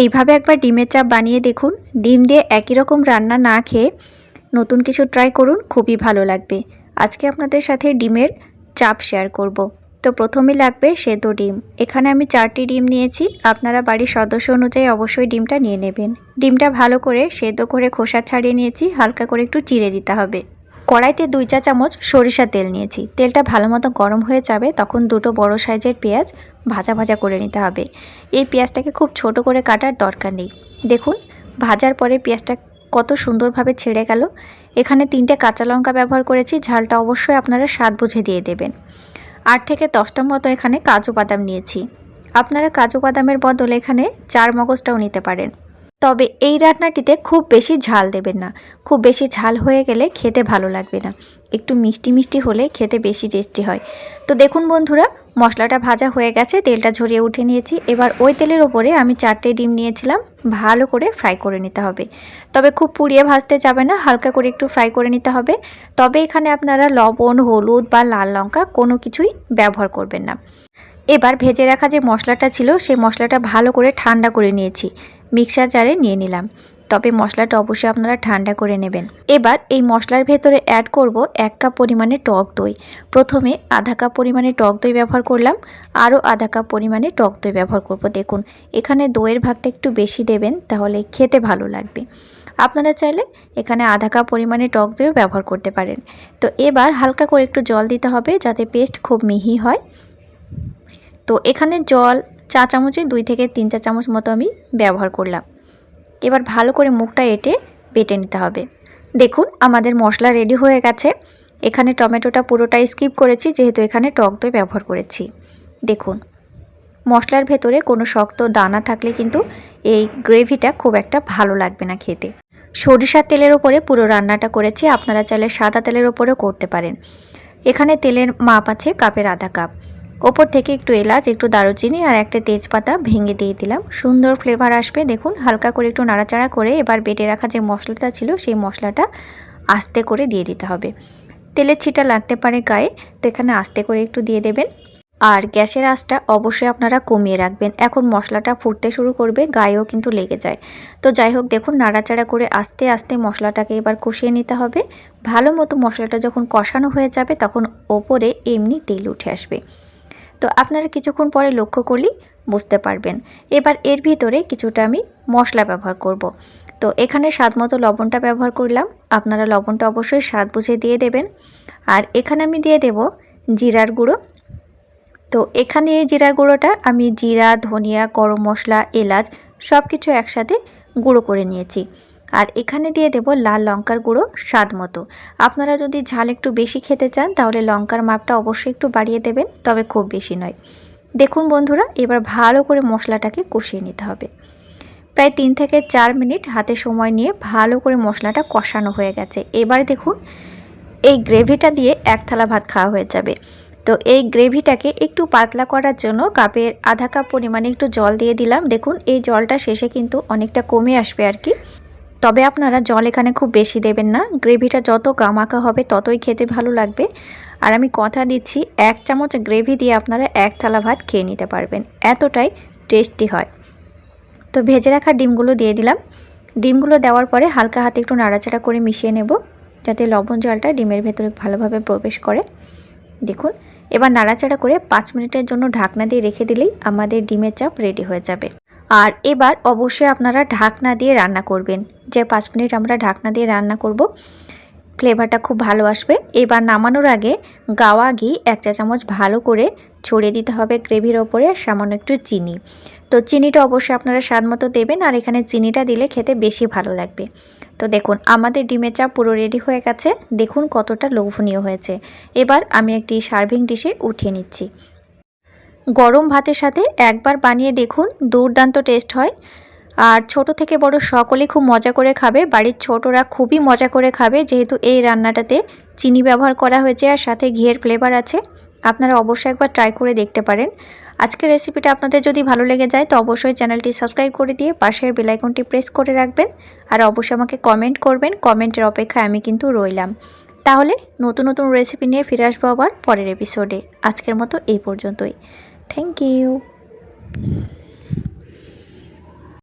এইভাবে একবার ডিমের চাপ বানিয়ে দেখুন। ডিম দিয়ে একই রকম রান্না না খেয়ে নতুন কিছু ট্রাই করুন, খুবই ভালো লাগবে। আজকে আপনাদের সাথে ডিমের চাপ শেয়ার করব। তো প্রথমে লাগবে সেদ্ধ ডিম। এখানে আমি 4টি ডিম নিয়েছি। আপনারা বাড়ির সদস্য অনুযায়ী অবশ্যই ডিমটা নিয়ে নেবেন। ডিমটা ভালো করে সেদ্ধ করে খোসা ছাড়িয়ে নিয়েছি, হালকা করে একটু চিড়ে দিতে হবে। কড়াইতে 2 চা চামচ সরিষার তেল নিয়েছি। তেলটা ভালো মতো গরম হয়ে যাবে, তখন দুটো বড় সাইজের পেঁয়াজ ভাজা ভাজা করে নিতে হবে। এই পেঁয়াজটাকে খুব ছোট করে কাটার দরকার নেই। দেখুন ভাজার পরে পেঁয়াজটা কত সুন্দরভাবে ছেড়ে গেল। এখানে 3টে কাঁচা লঙ্কা ব্যবহার করেছি। ঝালটা অবশ্যই আপনারা স্বাদ বুঝে দিয়ে দেবেন। 8 থেকে 10টা মতো এখানে কাজু বাদাম নিয়েছি। আপনারা কাজু বাদামের বদলে এখানে চার মগজটাও নিতে পারেন। তবে এই রান্নাটিতে খুব বেশি ঝাল দেবেন না। খুব বেশি ঝাল হয়ে গেলে খেতে ভালো লাগবে না। একটু মিষ্টি মিষ্টি হলে খেতে বেশি টেস্টি হয়। তো দেখুন বন্ধুরা, মশলাটা ভাজা হয়ে গেছে, তেলটা ঝরিয়ে উঠে নিয়েছি। এবার ওই তেলের ওপরে আমি 4টে ডিম নিয়েছিলাম, ভালো করে ফ্রাই করে নিতে হবে। তবে খুব পুড়িয়ে ভাজতে যাবে না, হালকা করে একটু ফ্রাই করে নিতে হবে। তবে এখানে আপনারা লবণ, হলুদ বা লাল লঙ্কা কোনো কিছুই ব্যবহার করবেন না। এবার ভেজে রাখা যে মশলাটা ছিল সেই মশলাটা ভালো করে ঠান্ডা করে নিয়েছি, মিক্সার জারে নিয়ে নিলাম। তবে মশলাটা অবশ্যই আপনারা ঠান্ডা করে নেবেন। এবার এই মশলার ভেতরে অ্যাড করব 1 কাপ পরিমাণে টক দই। প্রথমে আধা কাপ পরিমাণে টক দই ব্যবহার করলাম, আরও আধা কাপ পরিমাণে টক দই ব্যবহার করব। দেখুন এখানে দইয়ের ভাগটা একটু বেশি দেবেন, তাহলে খেতে ভালো লাগবে। আপনারা চাইলে এখানে আধা কাপ পরিমাণে টক দইও ব্যবহার করতে পারেন। তো এবার হালকা করে একটু জল দিতে হবে, যাতে পেস্ট খুব মিহি হয়। তো এখানে জল চা চামচে 2 থেকে 3 চা চামচ মতো আমি ব্যবহার করলাম। এবার ভালো করে মুখটা এঁটে বেটে নিতে হবে। দেখুন আমাদের মশলা রেডি হয়ে গেছে। এখানে টমেটোটা পুরোটাই স্কিপ করেছি, যেহেতু এখানে টক দই ব্যবহার করেছি। দেখুন মশলার ভেতরে কোনো শক্ত দানা থাকলে কিন্তু এই গ্রেভিটা খুব একটা ভালো লাগবে না খেতে। সরিষার তেলের ওপরে পুরো রান্নাটা করেছি, আপনারা চাইলে সাদা তেলের ওপরেও করতে পারেন। এখানে তেলের মাপ আছে কাপের আধা কাপ। ওপর থেকে একটু এলাচ, একটু দারুচিনি আর একটা তেজপাতা ভেঙে দিয়ে দিলাম, সুন্দর ফ্লেভার আসবে। দেখুন হালকা করে একটু নাড়াচাড়া করে এবার বেটে রাখা যে মশলাটা ছিল সেই মশলাটা আস্তে করে দিয়ে দিতে হবে। তেলের ছিটা লাগতে পারে গায়ে, তো এখানে আস্তে করে একটু দিয়ে দেবেন। আর গ্যাসের আঁচটা অবশ্যই আপনারা কমিয়ে রাখবেন। এখন মশলাটা ফুটতে শুরু করবে, গায়েও কিন্তু লেগে যায়। তো যাই হোক দেখুন নাড়াচাড়া করে আস্তে আস্তে মশলাটাকে এবার কষিয়ে নিতে হবে। ভালো মতো মশলাটা যখন কষানো হয়ে যাবে তখন ওপরে এমনি তেল উঠে আসবে। তো আপনারা কিছুক্ষণ পরে লক্ষ্য করলেই বুঝতে পারবেন। এবার এর ভিতরে কিছুটা আমি মশলা ব্যবহার করব। তো এখানে স্বাদ মতো লবণটা ব্যবহার করলাম, আপনারা লবণটা অবশ্যই স্বাদ বুঝে দিয়ে দেবেন। আর এখানে আমি দিয়ে দেব জিরার গুঁড়ো। তো এখানে এই জিরার গুঁড়োটা আমি জিরা, ধনিয়া, গরম মশলা, এলাচ সব কিছু একসাথে গুঁড়ো করে নিয়েছি। আর এখানে দিয়ে দেব লাল লঙ্কার গুঁড়ো স্বাদ মতো। আপনারা যদি ঝাল একটু বেশি খেতে চান তাহলে লঙ্কার মাপটা অবশ্যই একটু বাড়িয়ে দেবেন, তবে খুব বেশি নয়। দেখুন বন্ধুরা এবার ভালো করে মশলাটাকে কষিয়ে নিতে হবে। প্রায় 3 থেকে 4 মিনিট হাতে সময় নিয়ে ভালো করে মশলাটা কষানো হয়ে গেছে। এবার দেখুন এই গ্রেভিটা দিয়ে 1 থালা ভাত খাওয়া হয়ে যাবে। তো এই গ্রেভিটাকে একটু পাতলা করার জন্য কাপের আধা কাপ পরিমাণে একটু জল দিয়ে দিলাম। দেখুন এই জলটা শেষে কিন্তু অনেকটা কমে আসবে আর কি। তবে আপনারা জল এখানে খুব বেশি দেবেন না, গ্রেভিটা যত গামাখা হবে ততই খেতে ভালো লাগবে। আর আমি কথা দিচ্ছি 1 চামচ গ্রেভি দিয়ে আপনারা 1 থালা ভাত খেয়ে নিতে পারবেন, এতটাই টেস্টি হয়। তো ভেজে রাখা ডিমগুলো দিয়ে দিলাম। ডিমগুলো দেওয়ার পরে হালকা হাতে একটু নাড়াচাড়া করে মিশিয়ে নেব, যাতে লবণ জলটা ডিমের ভেতরে ভালোভাবে প্রবেশ করে। দেখুন এবার নাড়াচাড়া করে 5 মিনিটের জন্য ঢাকনা দিয়ে রেখে দিলেই আমাদের ডিমের চাপ রেডি হয়ে যাবে। আর এবার অবশ্যই আপনারা ঢাকনা দিয়ে রান্না করবেন। যে 5 মিনিট আমরা ঢাকনা দিয়ে রান্না করব, ফ্লেভারটা খুব ভালো আসবে। এবার নামানোর আগে গাওয়া ঘি 1 চা চামচ ভালো করে ছড়িয়ে দিতে হবে গ্রেভির ওপরে, সামান্য একটু চিনি। তো চিনিটা অবশ্যই আপনারা স্বাদ মতো দেবেন, আর এখানে চিনিটা দিলে খেতে বেশি ভালো লাগবে। তো দেখুন আমাদের ডিমের চাপ পুরো রেডি হয়ে গেছে, দেখুন কতটা লোভনীয় হয়েছে। এবার আমি একটি সার্ভিং ডিশে উঠিয়ে নিচ্ছি। গরম ভাতের সাথে একবার বানিয়ে দেখুন, দুর্দান্ত টেস্ট হয়। আর ছোট থেকে বড় সকলেই খুব মজা করে খাবে, বাড়ির ছোটরা খুবই মজা করে খাবে, যেহেতু এই রান্নাটাতে চিনি ব্যবহার করা হয়েছে আর সাথে ঘিয়ের ফ্লেভার আছে। আপনারা অবশ্যই একবার ট্রাই করে দেখতে পারেন। আজকের রেসিপিটা আপনাদের যদি ভালো লেগে যায় তো অবশ্যই চ্যানেলটি সাবস্ক্রাইব করে দিয়ে পাশের বেল আইকনটি প্রেস করে রাখবেন। আর অবশ্যই আমাকে কমেন্ট করবেন, কমেন্টের অপেক্ষায় আমি কিন্তু রইলাম। তাহলে নতুন নতুন রেসিপি নিয়ে ফিরে আসবো আবার পরের এপিসোডে। আজকের মতো এই পর্যন্তই। Thank you.